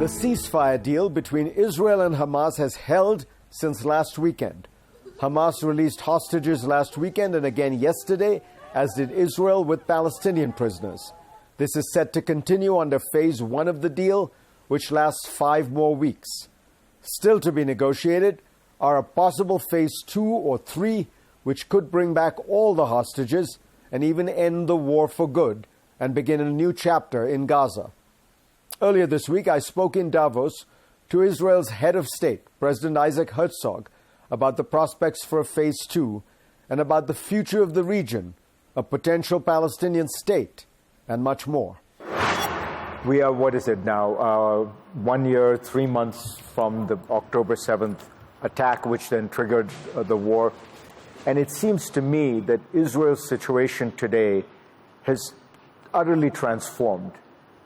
The ceasefire deal between Israel and Hamas has held since last weekend. Hamas released hostages last weekend and again yesterday, as did Israel with Palestinian prisoners. This is set to continue under phase 1 of the deal, which lasts 5 more weeks. Still to be negotiated are a possible phase 2 or 3, which could bring back all the hostages and even end the war for good and begin a new chapter in Gaza. Earlier this week, I spoke in Davos to Israel's head of state, President Isaac Herzog, about the prospects for a phase 2 and about the future of the region, a potential Palestinian state, and much more. We are, what is it now, 1 year, 3 months from the October 7th attack, which then triggered the war. And it seems to me that Israel's situation today has utterly transformed.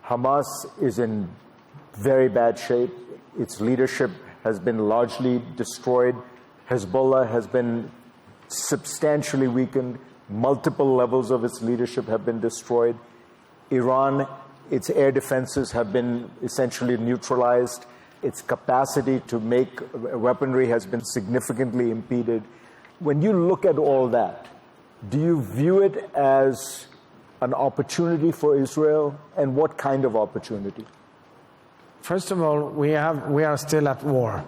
Hamas is in very bad shape. Its leadership has been largely destroyed. Hezbollah has been substantially weakened. Multiple levels of its leadership have been destroyed. Iran, its air defenses have been essentially neutralized. Its capacity to make weaponry has been significantly impeded. When you look at all that, do you view it as an opportunity for Israel, and what kind of opportunity? First of all, we are still at war.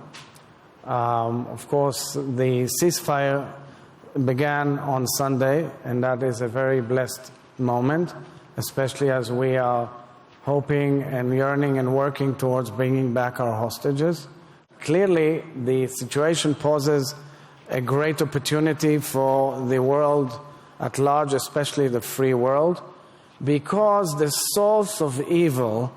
Of course, the ceasefire began on Sunday, and that is a very blessed moment, especially as we are hoping and yearning and working towards bringing back our hostages. Clearly, the situation poses a great opportunity for the world at large, especially the free world, because the source of evil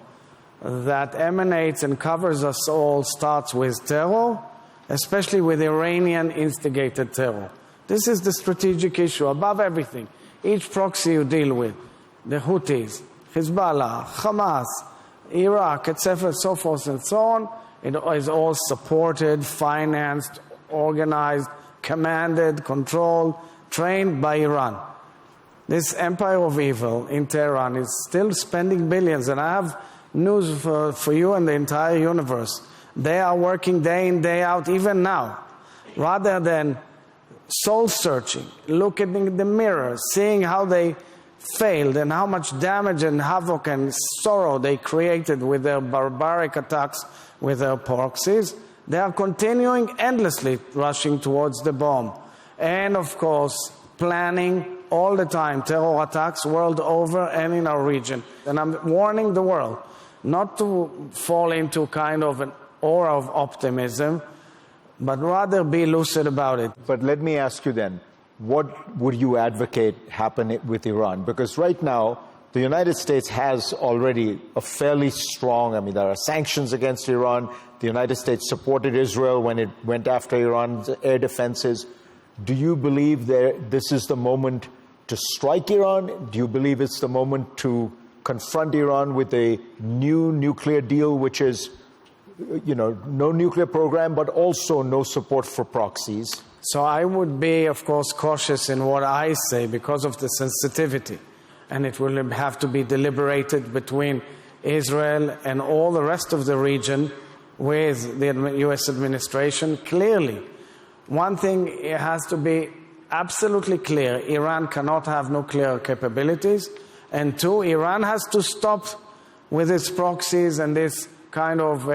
that emanates and covers us all starts with terror, especially with Iranian-instigated terror. This is the strategic issue above everything. Each proxy you deal with, the Houthis, Hezbollah, Hamas, Iraq, etc., so forth and so on, it is all supported, financed, organized, commanded, controlled, trained by Iran. This empire of evil in Tehran is still spending billions, and I have news for you and the entire universe. They are working day in, day out, even now. Rather than soul-searching, looking in the mirror, seeing how they failed and how much damage and havoc and sorrow they created with their barbaric attacks with their proxies, they are continuing endlessly rushing towards the bomb. And, of course, planning all the time terror attacks world over and in our region. And I'm warning the world not to fall into kind of an aura of optimism, but rather be lucid about it. But let me ask you then, what would you advocate happen with Iran? Because right now, the United States has already a fairly strong, there are sanctions against Iran. The United States supported Israel when it went after Iran's air defenses. Do you believe this is the moment to strike Iran? Do you believe it's the moment to confront Iran with a new nuclear deal, which is, no nuclear program, but also no support for proxies? So I would be, of course, cautious in what I say because of the sensitivity. And it will have to be deliberated between Israel and all the rest of the region with the U.S. administration. Clearly, one thing has to be absolutely clear. Iran cannot have nuclear capabilities. And two, Iran has to stop with its proxies and this kind of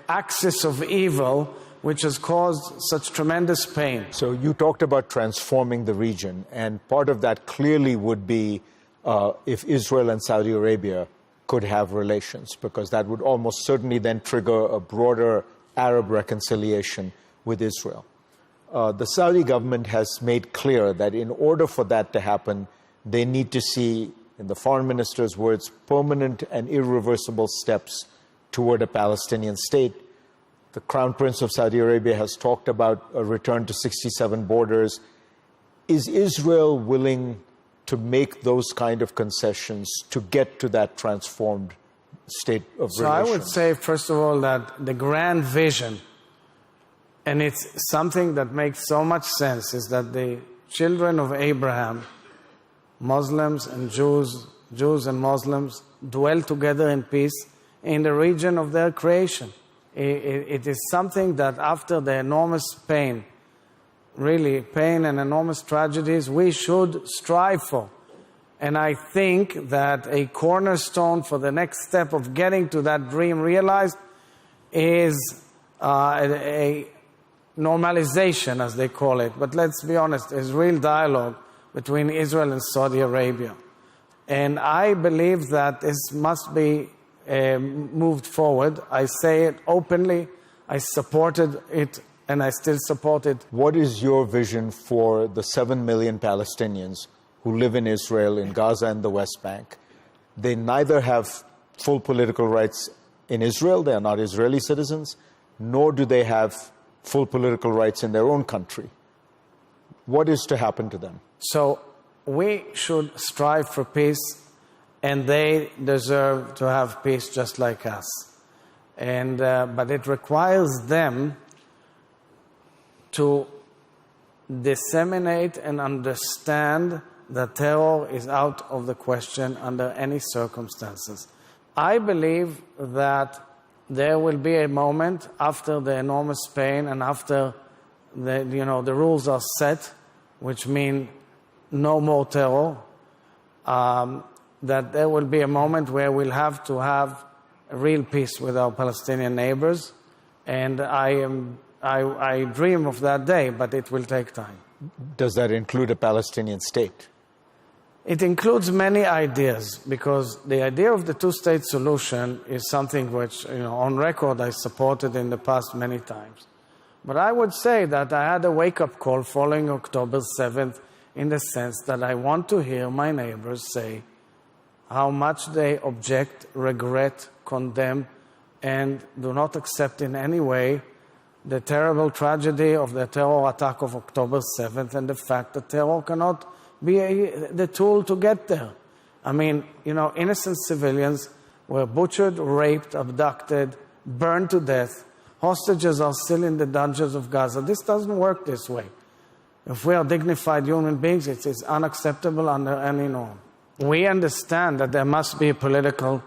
axis of evil which has caused such tremendous pain. So you talked about transforming the region, and part of that clearly would be if Israel and Saudi Arabia could have relations, because that would almost certainly then trigger a broader Arab reconciliation with Israel. The Saudi government has made clear that in order for that to happen, they need to see, in the foreign minister's words, permanent and irreversible steps toward a Palestinian state. The Crown Prince of Saudi Arabia has talked about a return to 67 borders. Is Israel willing to make those kind of concessions to get to that transformed state of relations? So I would say, first of all, that the grand vision, and it's something that makes so much sense, is that the children of Abraham, Muslims and Jews and Muslims, dwell together in peace in the region of their creation. It is something that after the enormous pain, really pain and enormous tragedies, we should strive for. And I think that a cornerstone for the next step of getting to that dream realized is a normalization, as they call it. But let's be honest, there's real dialogue between Israel and Saudi Arabia. And I believe that this must be moved forward. I say it openly. I supported it, and I still support it. What is your vision for the 7 million Palestinians who live in Israel, in Gaza and the West Bank? They neither have full political rights in Israel, they are not Israeli citizens, nor do they have full political rights in their own country. What is to happen to them? So we should strive for peace, and they deserve to have peace just like us. And but it requires them to disseminate and understand that terror is out of the question under any circumstances. I believe that there will be a moment after the enormous pain and after the rules are set, which mean no more terror, that there will be a moment where we'll have to have real peace with our Palestinian neighbors. And I dream of that day, but it will take time. Does that include a Palestinian state? It includes many ideas, because the idea of the two-state solution is something which, on record, I supported in the past many times. But I would say that I had a wake-up call following October 7th in the sense that I want to hear my neighbors say how much they object, regret, condemn, and do not accept in any way the terrible tragedy of the terror attack of October 7th and the fact that terror cannot be the tool to get there. I mean, innocent civilians were butchered, raped, abducted, burned to death. Hostages are still in the dungeons of Gaza. This doesn't work this way. If we are dignified human beings, it is unacceptable under any norm. We understand that there must be a political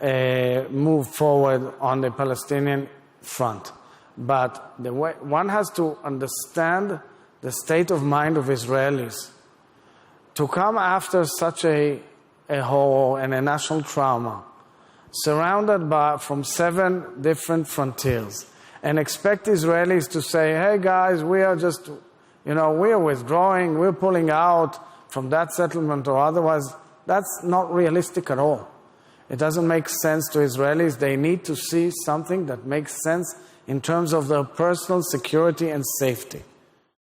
move forward on the Palestinian front. But one has to understand the state of mind of Israelis. To come after such a horror and a national trauma, surrounded from 7 different frontiers, and expect Israelis to say, hey guys, we are just, we're withdrawing, we're pulling out from that settlement or otherwise, that's not realistic at all. It doesn't make sense to Israelis. They need to see something that makes sense in terms of their personal security and safety.